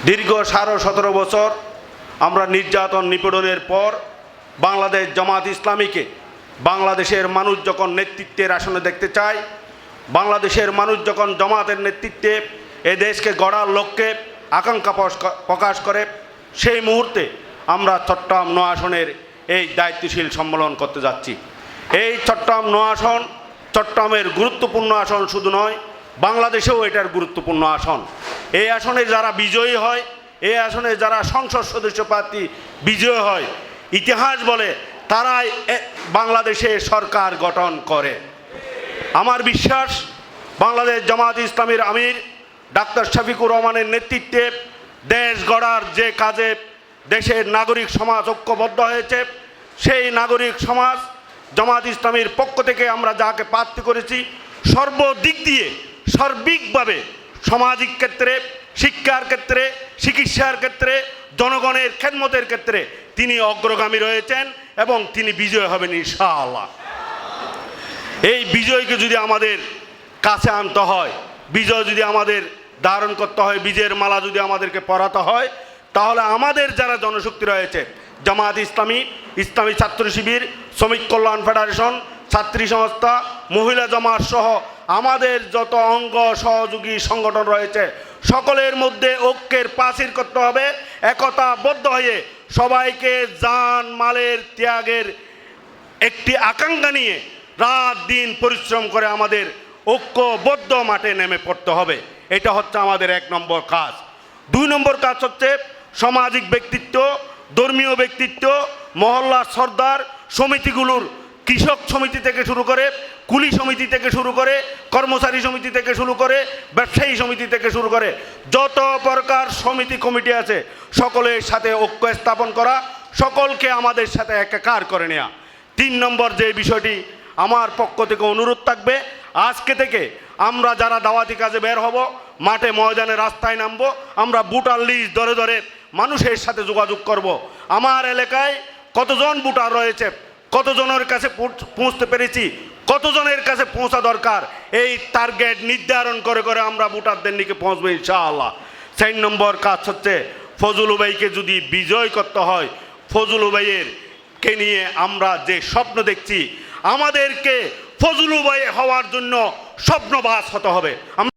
দীর্ঘ 17.5 বছর আমরা নির্যাতন নিপীড়নের পর বাংলাদেশ জামাত ইসলামীকে বাংলাদেশের মানুষ যখন নেতৃত্বের আসনে দেখতে চায়, বাংলাদেশের মানুষ যখন জামাতের নেতৃত্বে এ দেশকে গড়ার লক্ষ্যে আকাঙ্ক্ষা প্রকাশ করে, সেই মুহূর্তে আমরা চট্টগ্রাম 9 আসনের এই দায়িত্বশীল সম্মেলন করতে যাচ্ছি। এই চট্টগ্রাম 9 আসন চট্টগ্রামের গুরুত্বপূর্ণ আসন শুধু নয়, বাংলাদেশেও এটার গুরুত্বপূর্ণ আসন। এই আসনে যারা বিজয়ী হয়, এই আসনে যারা সংসদ সদস্য প্রার্থী বিজয়ী হয়, ইতিহাস বলে তারাই বাংলাদেশে সরকার গঠন করে। আমার বিশ্বাস, বাংলাদেশ জামাত ইসলামীর আমির ডাক্তার শফিকুর রহমানের নেতৃত্বে দেশ গড়ার যে কাজে দেশের নাগরিক সমাজ ঐক্যবদ্ধ হয়েছে, সেই নাগরিক সমাজ জামাত ইসলামীর পক্ষ থেকে আমরা যাকে প্রার্থী করেছি, সর্বদিক দিয়ে সার্বিকভাবে সামাজিক ক্ষেত্রে, শিক্ষার ক্ষেত্রে, চিকিৎসার ক্ষেত্রে, জনগণের খেদমতের ক্ষেত্রে তিনি অগ্রগামী রয়েছেন এবং তিনি বিজয় হবেন ইনশাআল্লাহ। এই বিজয়কে যদি আমাদের কাছে আনতে হয়, বিজয় যদি আমাদের ধারণ করতে হয়, বিজয়ের মালা যদি আমাদেরকে পরাতে হয়, তাহলে আমাদের যারা জনশক্তি রয়েছে, জামাত ইসলামী, ইসলামী ছাত্র শিবির, শ্রমিক কল্যাণ ফেডারেশন, ছাত্রী সংস্থা, মহিলা জামাত সহ আমাদের যত অঙ্গ সহযোগী সংগঠন রয়েছে, সকলের মধ্যে ঐক্যের প্রাচীর করতে হবে। একতাবদ্ধ হয়ে সবাইকে জান মালের ত্যাগের একটি আকাঙ্ক্ষা নিয়ে রাত দিন পরিশ্রম করে আমাদের ঐক্যবদ্ধ মাঠে নেমে পড়তে হবে। এটা হচ্ছে আমাদের 1 নম্বর কাজ। 2 নম্বর কাজ হচ্ছে সামাজিক ব্যক্তিত্ব, ধর্মীয় ব্যক্তিত্ব, মহল্লার সর্দার সমিতিগুলোর, কৃষক সমিতি থেকে শুরু করে, কুলি সমিতি থেকে শুরু করে, কর্মচারী সমিতি থেকে শুরু করে, ব্যবসায়ী সমিতি থেকে শুরু করে যত প্রকার সমিতি কমিটি আছে, সকলের সাথে ঐক্য স্থাপন করা, সকলকে আমাদের সাথে একাকার করে নেওয়া। 3 নম্বর যে বিষয়টি আমার পক্ষ থেকে অনুরোধ থাকবে, আজকে থেকে আমরা যারা দাওয়াতি কাজে বের হব, মাঠে ময়দানে রাস্তায় নামবো, আমরা ভোটার লিস্ট ধরে ধরে মানুষের সাথে যোগাযোগ করব। আমার এলাকায় কতজন ভোটার রয়েছে, কতজনের কাছে পৌঁছতে পেরেছি, কতজনের কাছে পৌঁছা দরকার, এই টার্গেট নির্ধারণ করে করে আমরা ভোটারদের নিকে পৌঁছবো ইনশাআল্লাহ। 4 নম্বর কাজ হচ্ছে ফজল ভাইকে যদি বিজয় করতে হয়, ফজল ভাইয়ের কে নিয়ে আমরা যে স্বপ্ন দেখছি, আমাদেরকে ফজল ভাই হওয়ার জন্য স্বপ্নবাজ হতে হবে।